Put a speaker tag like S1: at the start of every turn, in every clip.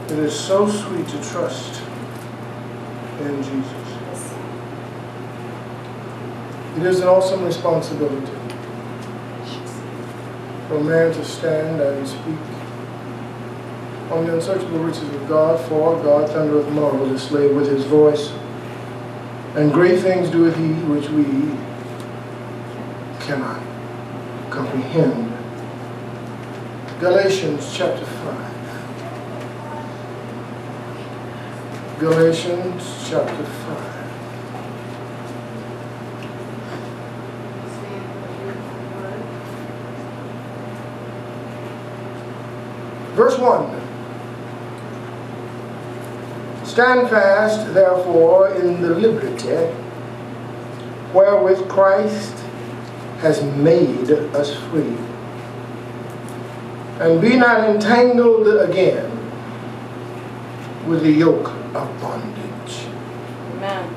S1: It is so sweet to trust in Jesus. It is an awesome responsibility for a man to stand and speak on the unsearchable riches of God, for God thundereth marvelously with his voice, and great things doeth he which we cannot comprehend. Galatians chapter 5. Galatians chapter 5. Verse 1. Stand fast, therefore, in the liberty wherewith Christ has made us free, and be not entangled again with the yoke of bondage.
S2: Amen.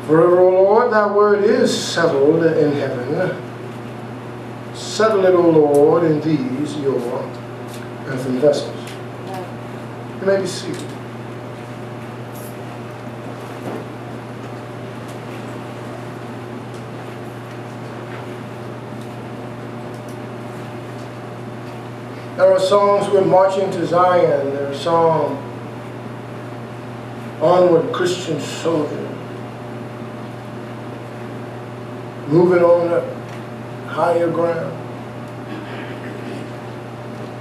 S1: Forever, O Lord, thy word is settled in heaven. Settle it, O Lord, in these your earthen vessels. You may be seated. There are songs, we're marching to Zion. There are songs, onward Christian soldier, moving on up higher ground.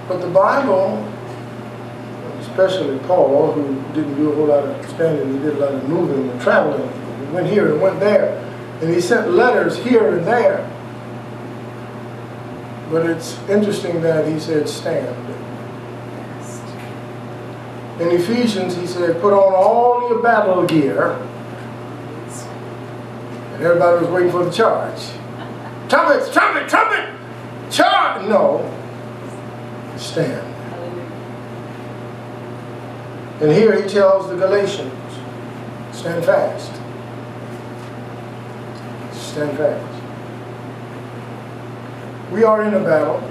S1: But the Bible, especially Paul, who didn't do a whole lot of standing, he did a lot of moving and traveling. He went here and went there. And he sent letters here and there. But it's interesting that he said stand. In Ephesians, he said, put on all your battle gear. And everybody was waiting for the charge. Trumpet, trumpet, trumpet! Charge! No. Stand. And here he tells the Galatians, stand fast. Stand fast. We are in a battle.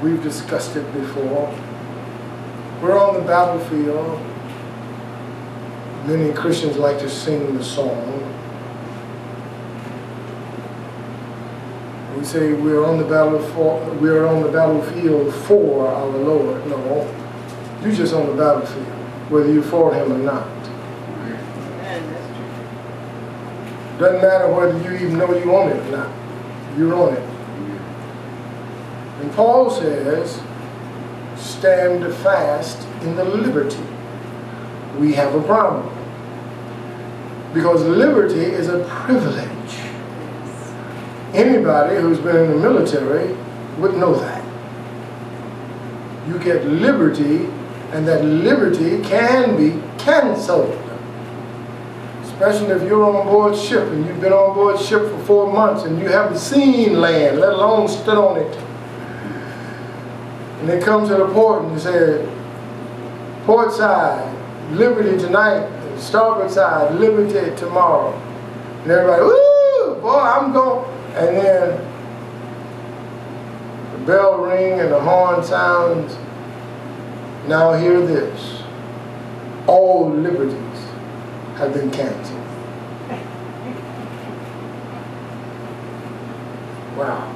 S1: We've discussed it before. We're on the battlefield. Many Christians like to sing the song. We say we're on the battlefield for our Lord. No, you're just on the battlefield, whether you're for him or not. Doesn't matter whether you even know you're on it or not. You're on it. And Paul says, stand fast in the liberty. We have a problem. Because liberty is a privilege. Anybody who's been in the military would know that. You get liberty, and that liberty can be canceled. Especially if you're on board ship and you've been on board ship for 4 months and you haven't seen land, let alone stood on it. And they come to the port and they say, port side, liberty tonight, and starboard side, liberty tomorrow. And everybody, woo, boy, I'm going. And then the bell ring and the horn sounds. Now hear this. All liberties have been canceled. Wow.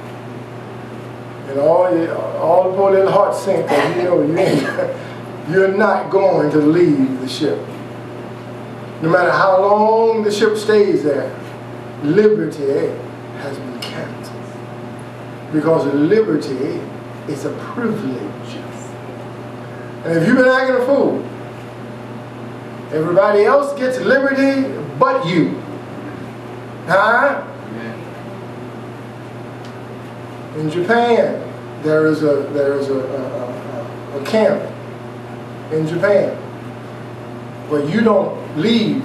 S1: And all the poor little hearts sink because you know you're not going to leave the ship. No matter how long the ship stays there, liberty has been canceled. Because liberty is a privilege. And if you've been acting a fool, everybody else gets liberty but you. Huh? In Japan, there is a camp in Japan where you don't leave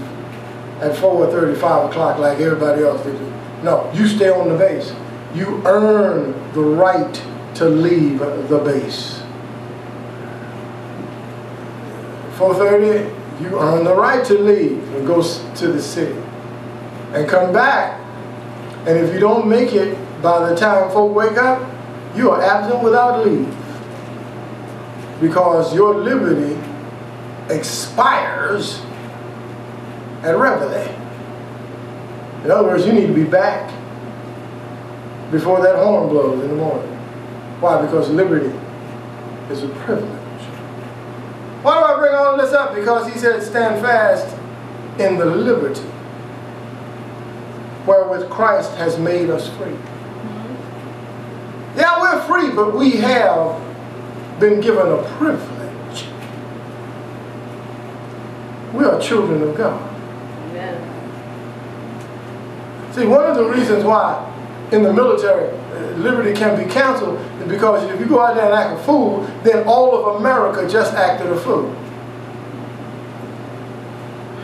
S1: at 4 or 35 o'clock like everybody else did. No, you stay on the base. You earn the right to leave the base. 4:30, you earn the right to leave and go to the city and come back. And if you don't make it by the time folk wake up, you are absent without leave. because your liberty expires at Reveille. In other words, you need to be back before that horn blows in the morning. Why? Because liberty is a privilege. Why do I bring all this up? Because he said, stand fast in the liberty wherewith Christ has made us free. Yeah, we're free, but we have been given a privilege. We are children of God.
S2: Amen.
S1: See, one of the reasons why in the military liberty can be canceled is because if you go out there and act a fool, then all of America just acted a fool.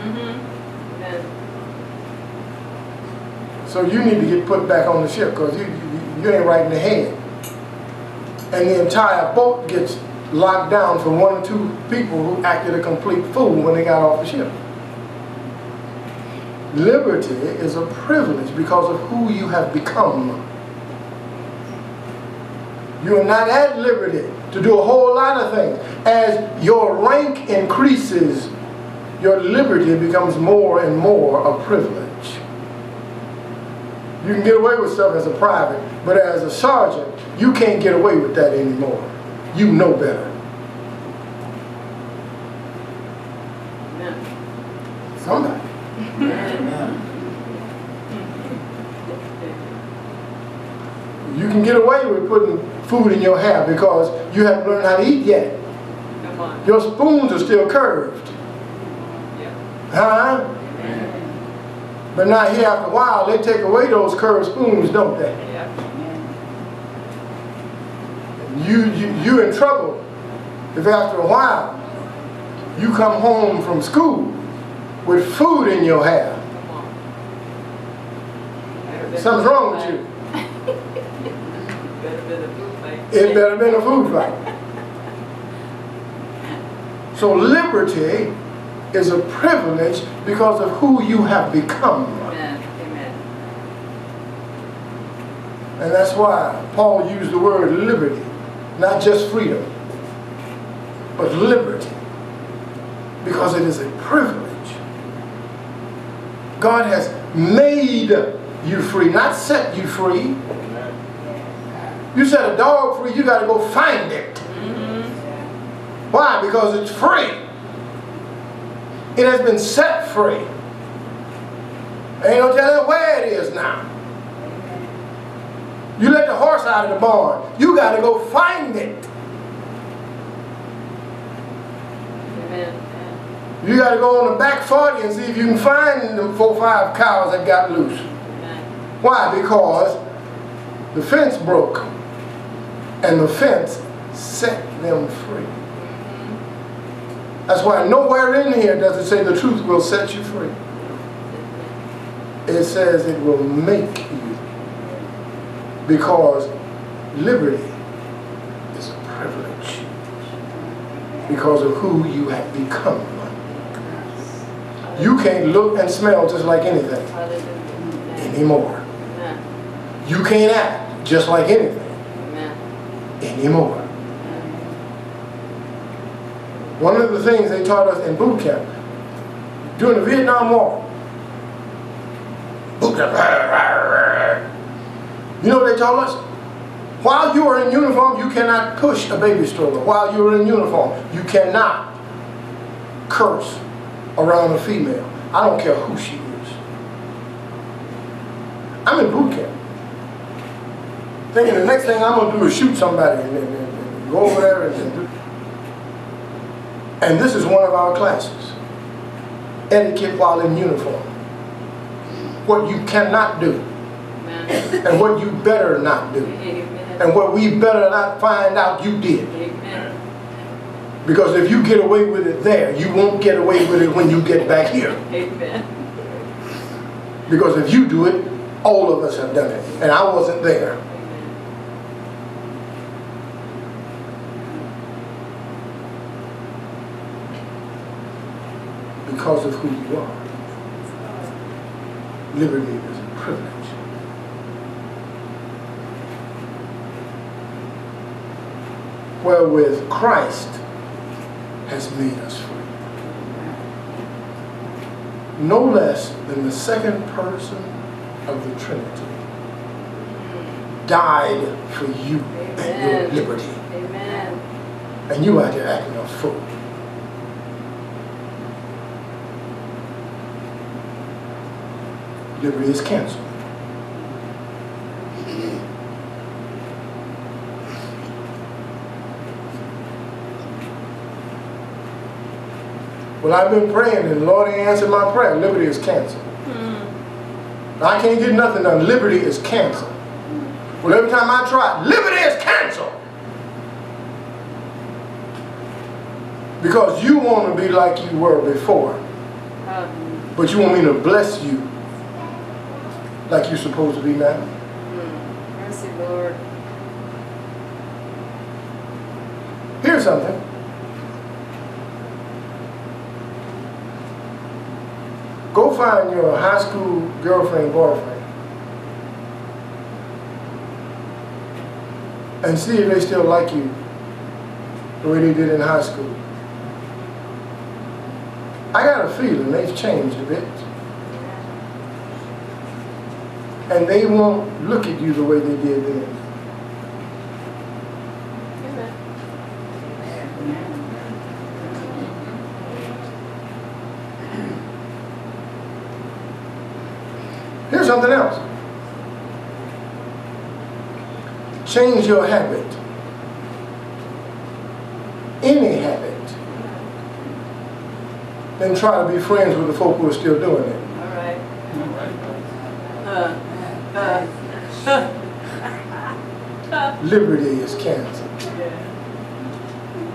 S2: Amen.
S1: So you need to get put back on the ship because you ain't right in the head. And the entire boat gets locked down for one or two people who acted a complete fool when they got off the ship. Liberty is a privilege because of who you have become. You are not at liberty to do a whole lot of things. As your rank increases, your liberty becomes more and more a privilege. You can get away with stuff as a private, but as a sergeant, you can't get away with that anymore. You know better.
S2: Amen.
S1: Somebody. You can get away with putting food in your hair because you haven't learned how to eat yet.
S2: Come on.
S1: Your spoons are still curved.
S2: Yeah.
S1: Huh? But now here after a while, they take away those curved spoons, don't they?
S2: Yeah.
S1: You're in trouble if after a while you come home from school with food in your hair.
S2: Come on.
S1: Something's wrong with you.
S2: Better been a food fight.
S1: It better been a food fight. So liberty is a privilege because of who you have become.
S2: Amen. Amen.
S1: And that's why Paul used the word liberty, not just freedom, but liberty, because it is a privilege. God has made you free, not set you free. You set a dog free, you got to go find it. Why? Because it's free. It has been set free. Ain't no telling where it is now. You let the horse out of the barn, you got to go find it.
S2: Amen.
S1: You got to go on the back 40 and see if you can find them 4 or 5 cows that got loose.
S2: Amen.
S1: Why? Because the fence broke and the fence set them free. That's why nowhere in here does it say the truth will set you free. It says it will make you. Because liberty is a privilege. Because of who you have become. You can't look and smell just like anything anymore. You can't act just like anything anymore. One of the things they taught us in boot camp during the Vietnam War, boot camp, you know what they told us? While you are in uniform, you cannot push a baby stroller. While you are in uniform, you cannot curse around a female. I don't care who she is. I'm in boot camp, thinking the next thing I'm going to do is shoot somebody and go over there and do. And this is one of our classes. Etiquette while in uniform. What you cannot do.
S2: Amen.
S1: And what you better not do.
S2: Amen.
S1: And what we better not find out you did.
S2: Amen.
S1: Because if you get away with it there, you won't get away with it when you get back here.
S2: Amen.
S1: Because if you do it, all of us have done it. And I wasn't there. Because of who you are. Liberty is a privilege. wherewith Christ has made us free. No less than the second person of the Trinity died for you and your liberty.
S2: Amen.
S1: And you out there acting a fool. Liberty is canceled. Well, I've been praying and the Lord ain't answered my prayer. Liberty is canceled. I can't get nothing done. Liberty is canceled. Well, every time I try, liberty is canceled. Because you want to be like you were before. But you want me to bless you like you're supposed to be now.
S2: Mercy, Lord.
S1: Here's something. Go find your high school girlfriend, boyfriend, and see if they still like you the way they did in high school. I got a feeling they've changed a bit. And they won't look at you the way they did then. Here's something else. Change your habit. Any habit. Then try to be friends with the folk who are still doing it.
S2: All right.
S1: Liberty is canceled.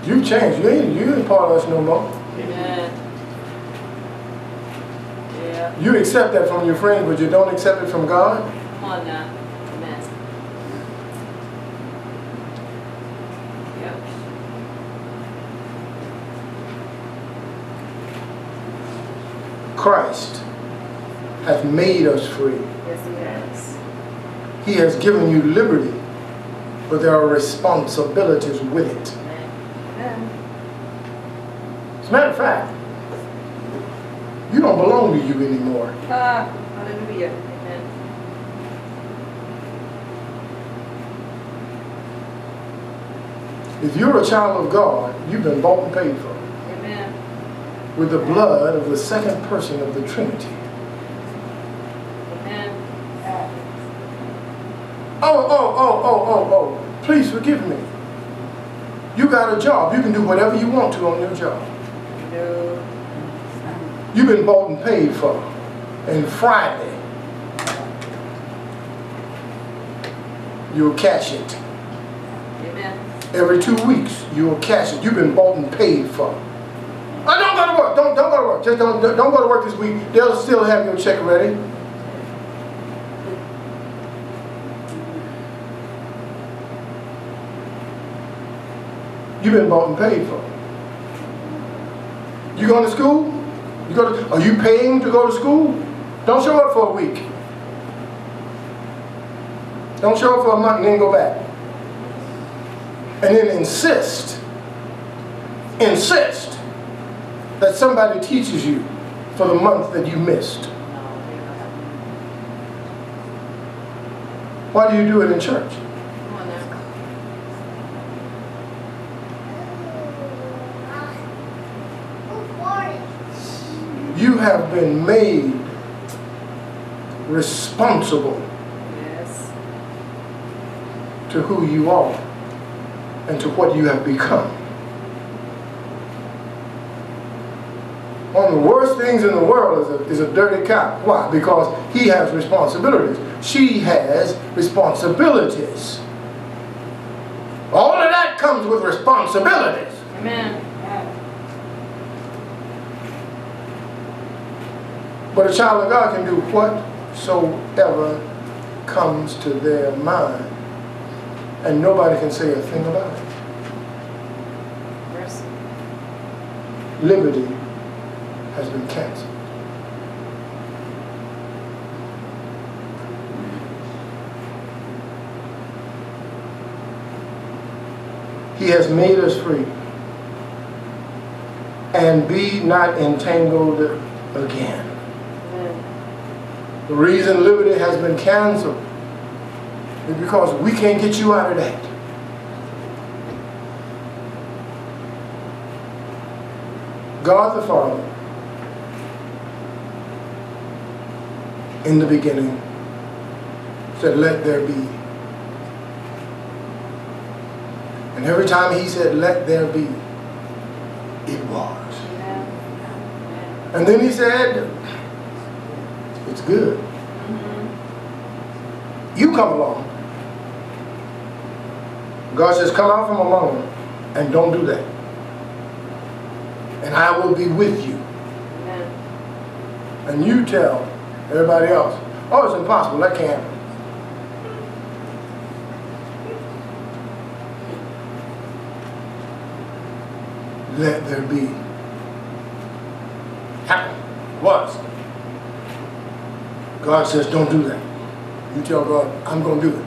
S1: You changed. You ain't part of us no more.
S2: Amen. Yeah.
S1: You accept that from your friends, but you don't accept it from God?
S2: Come on now. Amen. Yep.
S1: Christ hath made us free.
S2: Yes, He has.
S1: He has given you liberty, but there are responsibilities with it.
S2: Amen.
S1: As a matter of fact, you don't belong to you anymore.
S2: Hallelujah. Amen.
S1: If you're a child of God, you've been bought and paid for
S2: Amen.
S1: with the blood of the second person of the Trinity.
S2: Amen.
S1: Oh, please forgive me. You got a job. You can do whatever you want to on your job.
S2: No.
S1: You've been bought and paid for. And Friday, you'll cash it.
S2: Amen.
S1: Every 2 weeks, you'll cash it. You've been bought and paid for. Don't go to work. Don't go to work. Just don't go to work this week. They'll still have your check ready. You've been bought and paid for. You going to school? Are you paying to go to school? Don't show up for a week. Don't show up for a month and then go back. And then insist that somebody teaches you for the month that you missed. Why do you do it in church?
S2: Come on now.
S1: You have been made responsible
S2: Yes.
S1: to who you are and to what you have become. One of the worst things in the world is a dirty cop. Why? Because he has responsibilities. She has responsibilities. All of that comes with responsibilities.
S2: Amen.
S1: But a child of God can do whatsoever comes to their mind. And nobody can say a thing about it.
S2: Mercy.
S1: Liberty has been canceled. He has made us free. And be not entangled again. The reason liberty has been canceled is because we can't get you out of that. God the Father, in the beginning, said, let there be. And every time he said, let there be, it was. And then he said, it's good. You come along. God says, come out from among them and don't do that. And I will be with you.
S2: Amen.
S1: And you tell everybody else, oh, it's impossible, that can't happen. Let there be. Happened. Was. God says, don't do that. You tell God, I'm going to do it.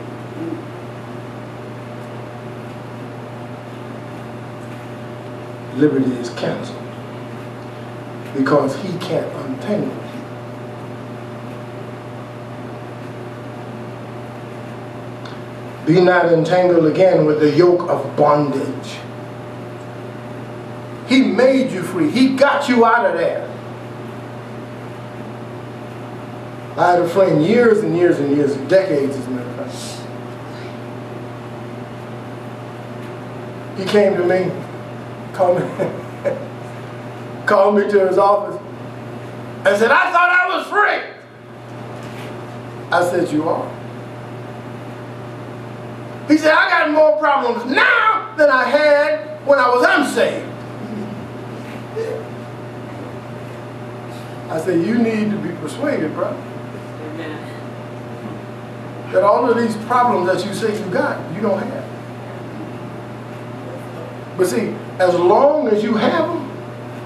S1: Liberty is canceled because he can't untangle you. Be not entangled again with the yoke of bondage. He made you free. He got you out of there. I had a friend years and years and years, decades as a matter of fact. He came to me, called me to his office and said, I thought I was free. I said, you are. He said, I got more problems now than I had when I was unsaved. I said, you need to be persuaded, brother.
S2: Amen.
S1: That all of these problems that you say you got, you don't have. But see, as long as you have them,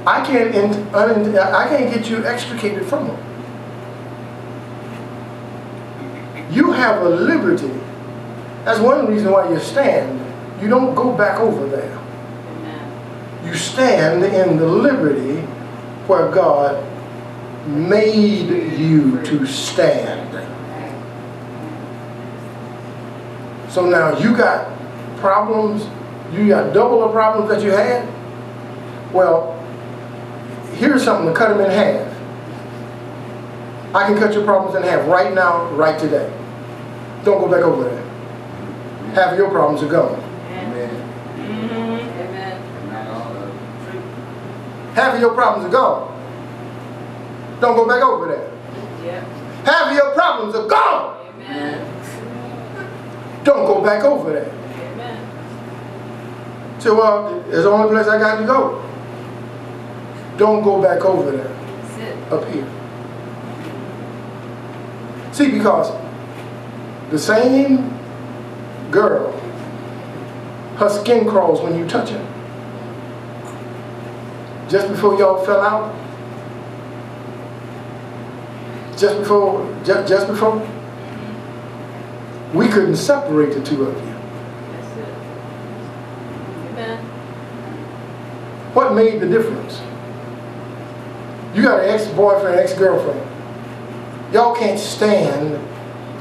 S1: I can't get you extricated from them. You have a liberty. That's one reason why you stand. You don't go back over there.
S2: Amen.
S1: You stand in the liberty where God made you to stand. So now you got problems, you got double the problems that you had. Well, here's something to cut them in half. I can cut your problems in half right now, right today. Don't go back over there. Half of your problems are gone.
S2: Amen. Amen.
S1: Half of your problems are gone. Don't go back over there.
S2: Yep.
S1: Half of your problems are gone.
S2: Amen.
S1: Don't go back over there.
S2: Amen.
S1: So, well, it's the only place I got to go. Don't go back over there.
S2: Sit.
S1: Up here. See, because the same girl, her skin crawls when you touch her. Just before y'all fell out, just before, we couldn't separate the two of you.
S2: That's it. Amen.
S1: What made the difference? You got an ex-boyfriend, ex-girlfriend. Y'all can't stand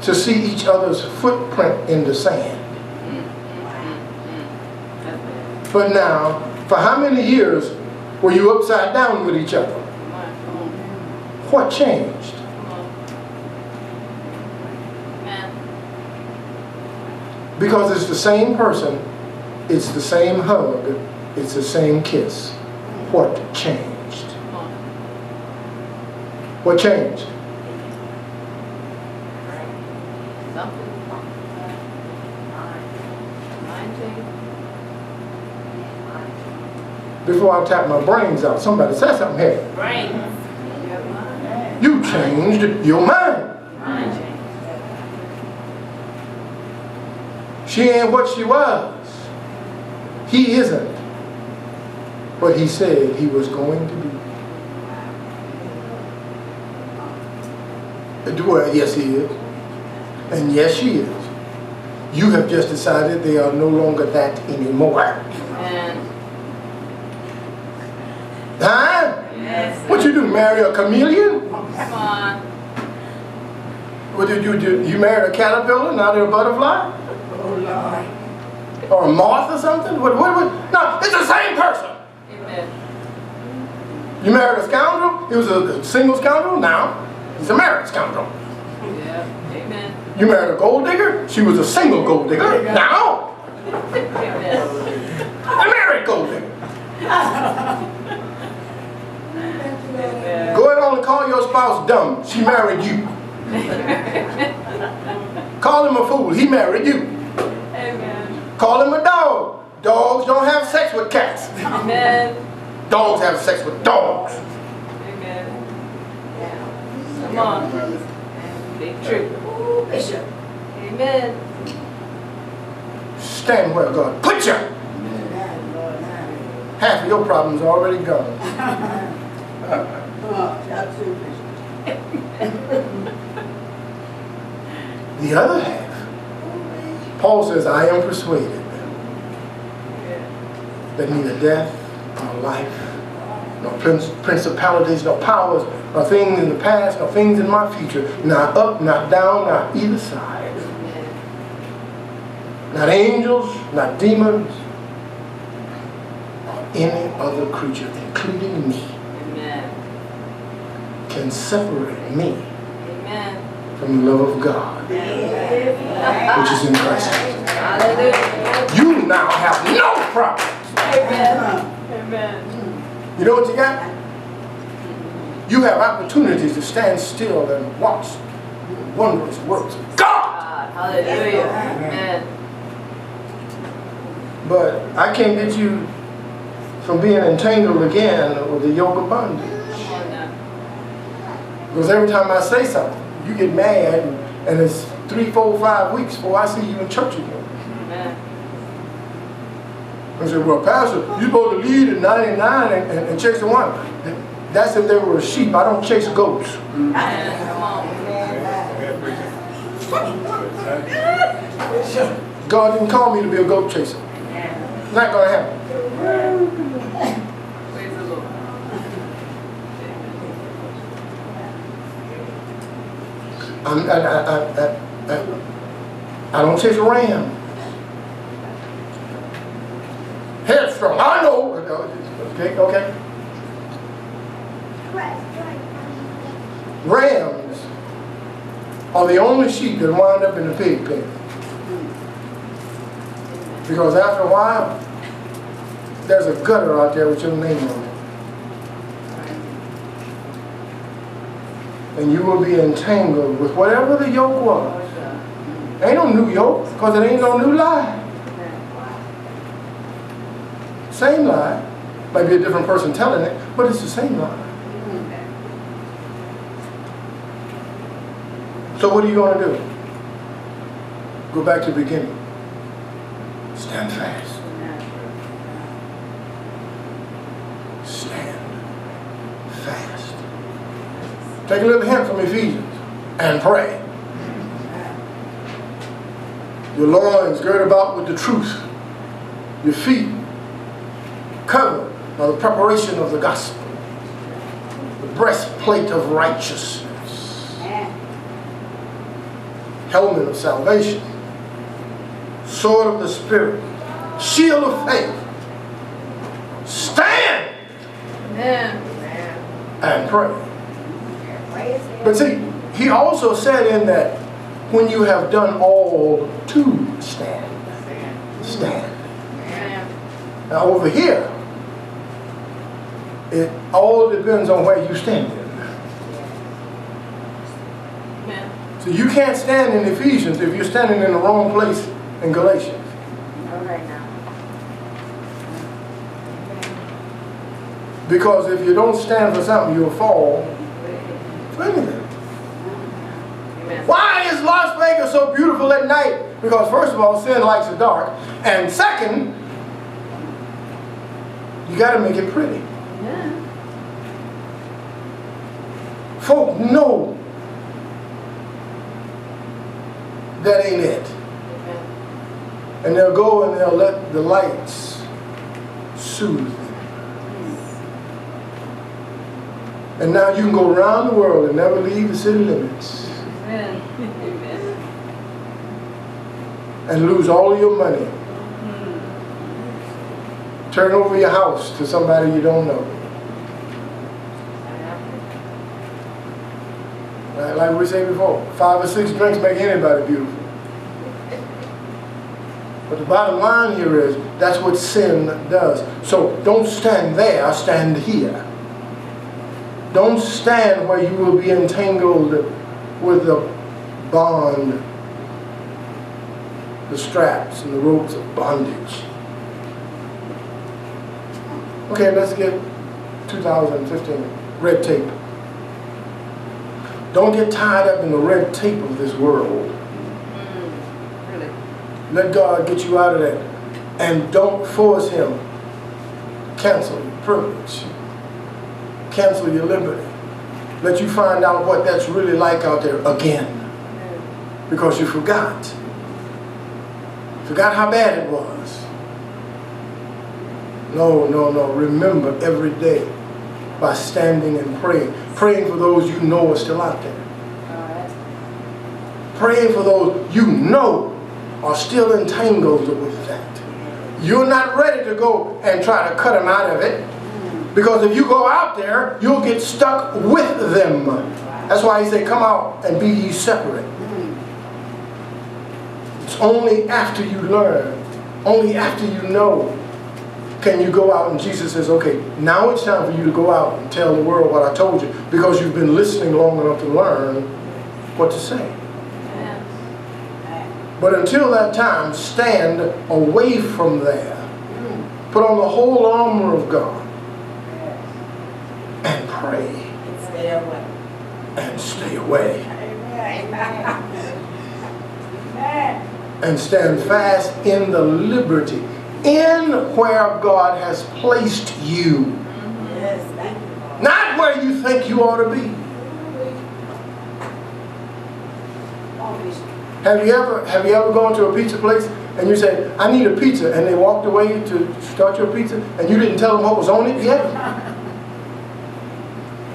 S1: to see each other's footprint in the sand. But now, for how many years were you upside down with each other? What changed? Because it's the same person, it's the same hug, it's the same kiss. What changed? What changed? Before I tap my brains out, somebody said something here.
S2: Brains.
S1: You changed your mind. She ain't what she was. He isn't what he said he was going to be. Well, yes, he is. And yes, she is. You have just decided they are no longer that anymore.
S2: Amen.
S1: Huh?
S2: Yes.
S1: What you do, marry a chameleon?
S2: Come on.
S1: What did you do? You married a caterpillar, now they're a butterfly?
S3: Oh, Lord.
S1: Or a moth or something? What? No, it's the same person.
S2: Amen.
S1: You married a scoundrel? He was a single scoundrel, now he's a married scoundrel.
S2: Yeah. Amen.
S1: You married a gold digger? She was a single gold digger, now
S2: Amen.
S1: a married gold digger.
S2: Amen.
S1: Go ahead on and call your spouse dumb. She married you. Call him a fool. He married you.
S2: Amen.
S1: Call him a dog. Dogs don't have sex with cats.
S2: Amen.
S1: Dogs have sex with dogs.
S2: Amen. Come on. Big truth.
S3: Ooh, Bishop.
S2: Amen.
S1: Stand where God put you.
S3: Lord, Lord.
S1: Half of your problems are already gone.
S3: Oh, that's true, Bishop.
S1: The other half, Paul says, I am persuaded that neither death, nor life, nor principalities, nor powers, nor things in the past, nor things in my future, not up, not down, not either side, not angels, not demons, or any other creature, including me,
S2: Amen.
S1: can separate me
S2: Amen.
S1: from the love of God, which is in Christ Jesus.
S2: Hallelujah.
S1: You now have no problem.
S2: Amen. Amen.
S1: You know what you got? You have opportunities to stand still and watch the wondrous works of God.
S2: Hallelujah. Amen.
S1: But I can't get you from being entangled again with the yoke of bondage.
S2: Come on now.
S1: Because every time I say something, you get mad and it's 3, 4, 5 weeks before I see you in church again.
S2: Amen.
S1: I said, well, Pastor, you're supposed to lead in 99 and chase the one. That's if they were a sheep. I don't chase goats.
S2: Amen. Come on.
S1: God didn't call me to be a goat chaser. It's not going to happen.
S2: Praise the Lord.
S1: I don't chase a ram. Headstrong. I know. Okay. Rams are the only sheep that wind up in the pig pen. Because after a while, there's a gutter out there with your name on it. And you will be entangled with whatever the yoke was. Ain't no new yoke, because it ain't no new lie. Same lie. Might be a different person telling it, but it's the same lie. So what are you going to do? Go back to the beginning. Stand fast. Stand fast. Take a little hint from Ephesians and pray. Your loins girded about with the truth. Your feet covered by the preparation of the gospel. The breastplate of righteousness. Helmet of salvation. Sword of the Spirit. Shield of faith. Stand
S2: Amen.
S1: and pray. But see, he also said in that when you have done all to stand. Stand.
S2: Amen.
S1: Now over here, it all depends on where you stand in.
S2: Amen.
S1: So you can't stand in Ephesians if you're standing in the wrong place in Galatians.
S2: All right now.
S1: Because if you don't stand for something, you'll fall for anything.
S2: Amen.
S1: Why is Las Vegas so beautiful at night? Because first of all, sin likes the dark. And second, you got to make it pretty.
S2: Yeah.
S1: Folk know that ain't it.
S2: Amen.
S1: And they'll go and they'll let the lights soothe them. And now you can go around the world and never leave the city limits.
S2: Amen. Amen.
S1: And lose all of your money. Turn over your house to somebody you don't know. Right? Like we said before, 5 or 6 drinks make anybody beautiful. But the bottom line here is, that's what sin does. So don't stand there, stand here. Don't stand where you will be entangled with the bond, the straps and the ropes of bondage. Okay, let's get 2015, red tape. Don't get tied up in the red tape of this world.
S2: Really?
S1: Let God get you out of that. And don't force Him. Cancel your privilege. Cancel your liberty. Let you find out what that's really like out there again. Because you forgot. Forgot how bad it was. No, no, no. Remember every day by standing and praying. Praying for those you know are still out there. Praying for those you know are still entangled with that. You're not ready to go and try to cut them out of it. Because if you go out there, you'll get stuck with them. That's why he said, come out and be ye separate. It's only after you learn, only after you know, can you go out, and Jesus says, okay, now it's time for you to go out and tell the world what I told you, because you've been listening long enough to learn what to say. But until that time, stand away from there. Put on the whole armor of God and pray
S3: Stay away.
S1: and stay away.
S3: Amen.
S1: And stand fast in the liberty in where God has placed you.
S3: Yes, thank you, Lord.
S1: Not where you think you ought to be. Have you ever gone to a pizza place and you say, I need a pizza, and they walked away to start your pizza and you didn't tell them what was on it yet?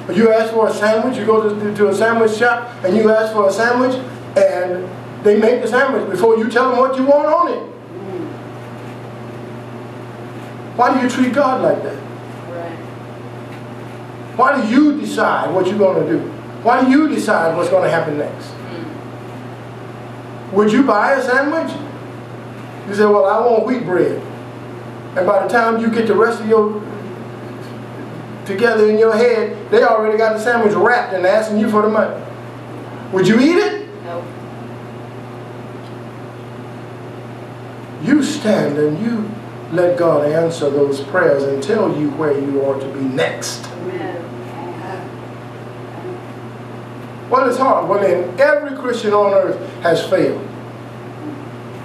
S1: Or you ask for a sandwich, you go to a sandwich shop and you ask for a sandwich and they make the sandwich before you tell them what you want on it. Why do you treat God like that?
S2: Right.
S1: Why do you decide what you're going to do? Why do you decide what's going to happen next? Would you buy a sandwich? You say, well, I want wheat bread. And by the time you get the rest of your together in your head, they already got the sandwich wrapped and they're asking you for the money. Would you eat it?
S2: No.
S1: You stand and you let God answer those prayers and tell you where you are to be next.
S2: Amen.
S1: Well, it's hard. Well, then every Christian on earth has failed.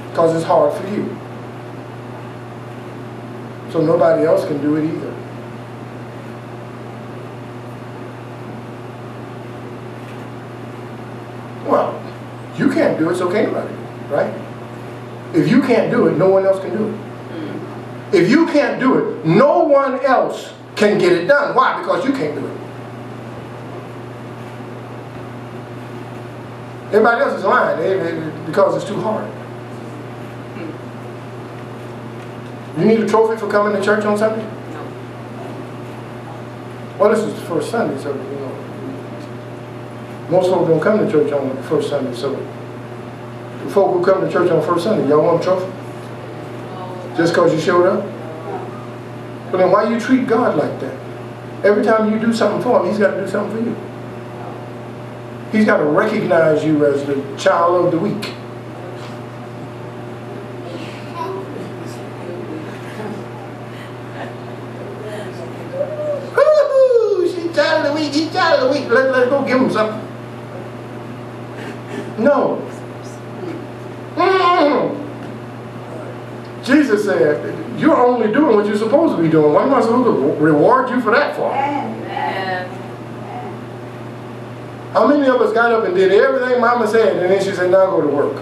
S1: Because it's hard for you. So nobody else can do it either. Well, you can't do it, so can't anybody, right? If you can't do it, no one else can do it. If you can't do it, no one else can get it done. Why? Because you can't do it. Everybody else is lying because it's too hard. You need a trophy for coming to church on Sunday?
S2: No.
S1: Well, this is the first Sunday, so, you know. Most folks don't come to church on the first Sunday, so the folk who come to church on first Sunday, y'all want a trophy? Just because you showed up? But then why you treat God like that? Every time you do something for Him, He's got to do something for you. He's got to recognize you as the child of the week. Woo-hoo! She's child of the week, he's child of the week. Let's go give him something. No. Jesus said, you're only doing what you're supposed to be doing. What am I supposed to reward you for that for?
S2: Amen.
S1: How many of us got up and did everything Mama said, and then she said, now go to work?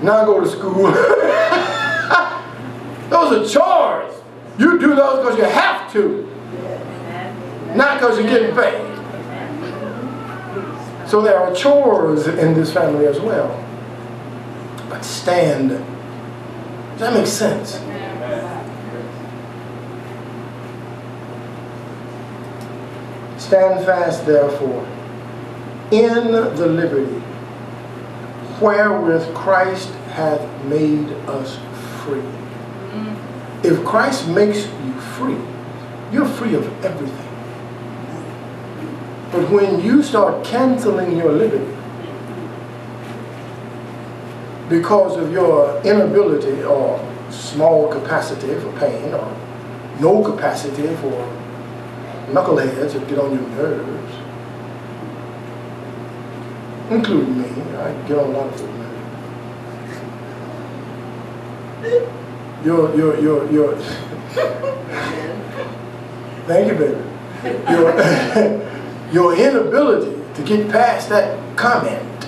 S1: Now go to school. Those are chores. You do those because you have to, not because you're getting paid. So there are chores in this family as well. But stand. Does that make sense? Stand fast, therefore, in the liberty wherewith Christ hath made us free. If Christ makes you free, you're free of everything. But when you start canceling your liberty because of your inability or small capacity for pain or no capacity for knuckleheads that get on your nerves, including me, I get on a lot of people's nerves. Your thank you, baby. Your inability to get past that comment,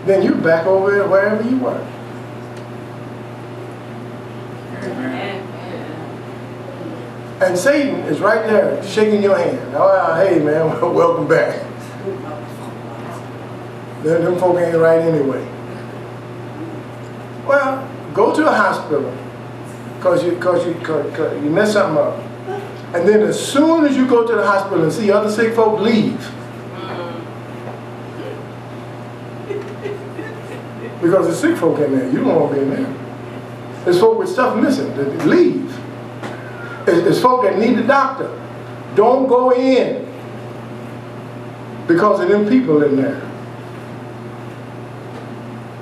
S1: then you back over wherever you were. And Satan is right there shaking your hand. Oh, hey man, welcome back. Them folk ain't right anyway. Well, go to a hospital because you messed something up. And then as soon as you go to the hospital and see other sick folk, leave. Because there's sick folk in there. You don't want to be in there. There's folk with stuff missing. Leave. There's folk that need the doctor. Don't go in because of them people in there.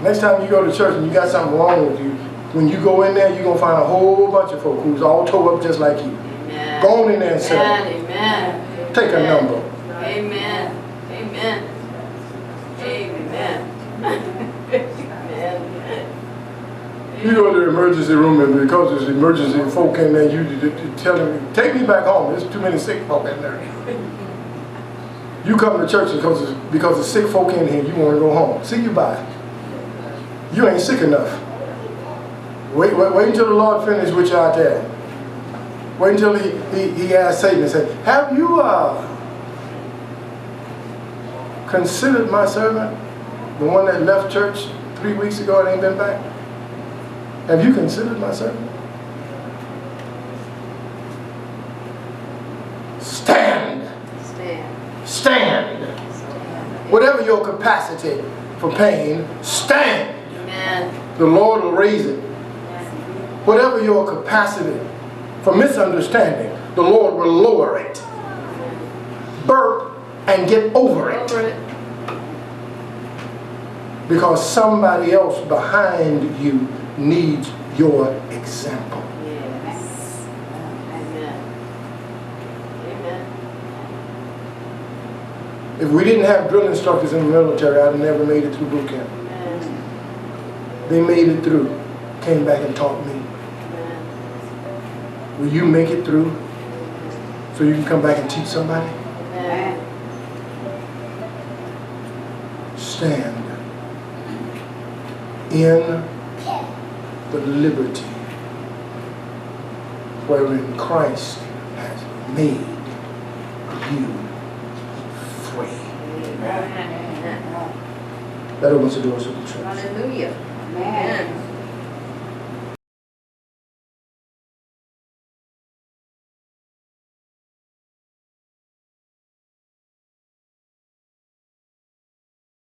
S1: Next time you go to church and you got something wrong with you, when you go in there, you're going to find a whole bunch of folk who's all tore up just like you.
S2: Amen.
S1: Go on in there and sit down.
S2: Amen.
S1: Take a number.
S2: Amen. Amen. Amen. Amen.
S1: You go to the emergency room and because there's emergency folk in there, you tell them, take me back home. There's too many sick folk in there. You come to church because there's sick folk in here, you want to go home. See you bye. You ain't sick enough. Wait until the Lord finishes with you out there. Wait until he asked Satan and said, have you considered my servant? The one that left church 3 weeks ago and ain't been back? Have you considered my servant? Stand.
S2: Stand.
S1: Stand. Whatever your capacity for pain, stand.
S2: Amen.
S1: The Lord will raise it. Whatever your capacity for misunderstanding, the Lord will lower it. Burp and get over it.
S2: Over it.
S1: Because somebody else behind you needs your example.
S2: Yes. Amen. Amen.
S1: If we didn't have drill instructors in the military, I'd have never made it through boot camp.
S2: Amen.
S1: They made it through, came back and taught me.
S2: Amen.
S1: Will you make it through so you can come back and teach somebody?
S2: Amen.
S1: Stand in the liberty wherein Christ has made you free.
S2: Amen.
S1: That opens the doors of the church.
S2: Hallelujah. Amen.